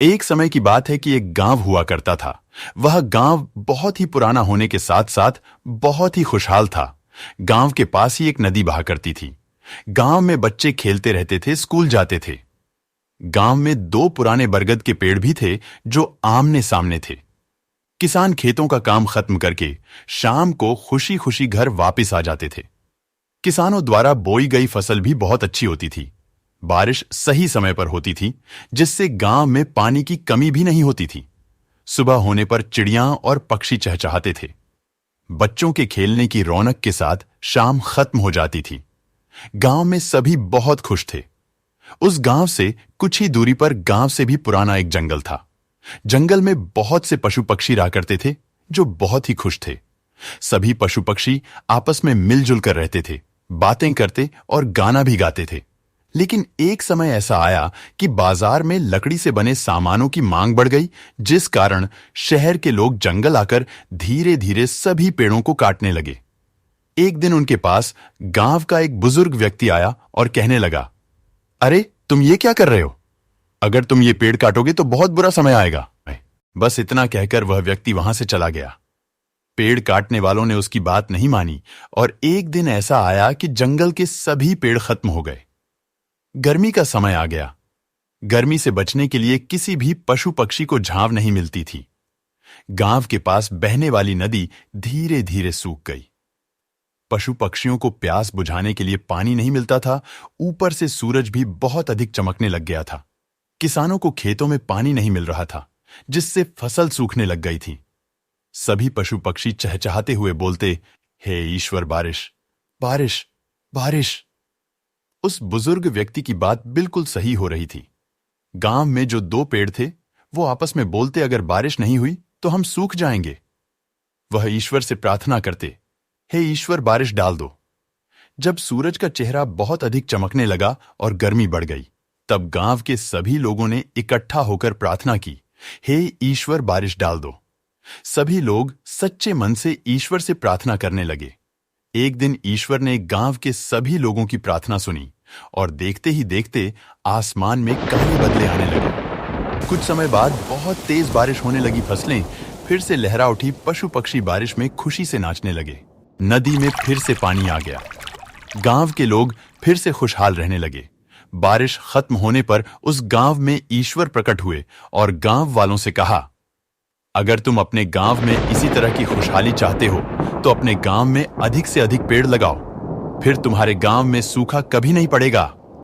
एक समय की बात है कि एक गांव हुआ करता था। वह गांव बहुत ही पुराना होने के साथ साथ बहुत ही खुशहाल था। गांव के पास ही एक नदी बहा करती थी। गांव में बच्चे खेलते रहते थे, स्कूल जाते थे। गांव में दो पुराने बरगद के पेड़ भी थे जो आमने सामने थे। किसान खेतों का काम खत्म करके शाम को खुशी खुशी घर वापस आ जाते थे। किसानों द्वारा बोई गई फसल भी बहुत अच्छी होती थी। बारिश सही समय पर होती थी, जिससे गांव में पानी की कमी भी नहीं होती थी। सुबह होने पर चिड़ियां और पक्षी चहचहाते थे। बच्चों के खेलने की रौनक के साथ शाम खत्म हो जाती थी। गांव में सभी बहुत खुश थे। उस गांव से कुछ ही दूरी पर गांव से भी पुराना एक जंगल था। जंगल में बहुत से पशु पक्षी रहा करते थे जो बहुत ही खुश थे। सभी पशु पक्षी आपस में मिलजुल कर रहते थे, बातें करते और गाना भी गाते थे। लेकिन एक समय ऐसा आया कि बाजार में लकड़ी से बने सामानों की मांग बढ़ गई, जिस कारण शहर के लोग जंगल आकर धीरे धीरे सभी पेड़ों को काटने लगे। एक दिन उनके पास गांव का एक बुजुर्ग व्यक्ति आया और कहने लगा, अरे तुम ये क्या कर रहे हो? अगर तुम ये पेड़ काटोगे तो बहुत बुरा समय आएगा। बस इतना कहकर वह व्यक्ति वहां से चला गया। पेड़ काटने वालों ने उसकी बात नहीं मानी और एक दिन ऐसा आया कि जंगल के सभी पेड़ खत्म हो गए। गर्मी का समय आ गया। गर्मी से बचने के लिए किसी भी पशु पक्षी को छांव नहीं मिलती थी। गांव के पास बहने वाली नदी धीरे धीरे सूख गई। पशु पक्षियों को प्यास बुझाने के लिए पानी नहीं मिलता था। ऊपर से सूरज भी बहुत अधिक चमकने लग गया था। किसानों को खेतों में पानी नहीं मिल रहा था, जिससे फसल सूखने लग गई थी। सभी पशु पक्षी चहचहाते हुए बोलते, हे ईश्वर, बारिश बारिश बारिश। उस बुजुर्ग व्यक्ति की बात बिल्कुल सही हो रही थी। गांव में जो दो पेड़ थे वो आपस में बोलते, अगर बारिश नहीं हुई तो हम सूख जाएंगे। वह ईश्वर से प्रार्थना करते, हे ईश्वर, बारिश डाल दो। जब सूरज का चेहरा बहुत अधिक चमकने लगा और गर्मी बढ़ गई, तब गांव के सभी लोगों ने इकट्ठा होकर प्रार्थना की, हे ईश्वर, बारिश डाल दो। सभी लोग सच्चे मन से ईश्वर से प्रार्थना करने लगे। एक दिन ईश्वर ने गांव के सभी लोगों की प्रार्थना सुनी और देखते ही देखते आसमान में काले बदले आने लगे। कुछ समय बाद बहुत तेज बारिश होने लगी। फसलें फिर से लहरा उठी। पशु पक्षी बारिश में खुशी से नाचने लगे। नदी में फिर से पानी आ गया। गांव के लोग फिर से खुशहाल रहने लगे। बारिश खत्म होने पर उस गांव में ईश्वर प्रकट हुए और गांव वालों से कहा, अगर तुम अपने गांव में इसी तरह की खुशहाली चाहते हो तो अपने गांव में अधिक से अधिक पेड़ लगाओ, फिर तुम्हारे गांव में सूखा कभी नहीं पड़ेगा।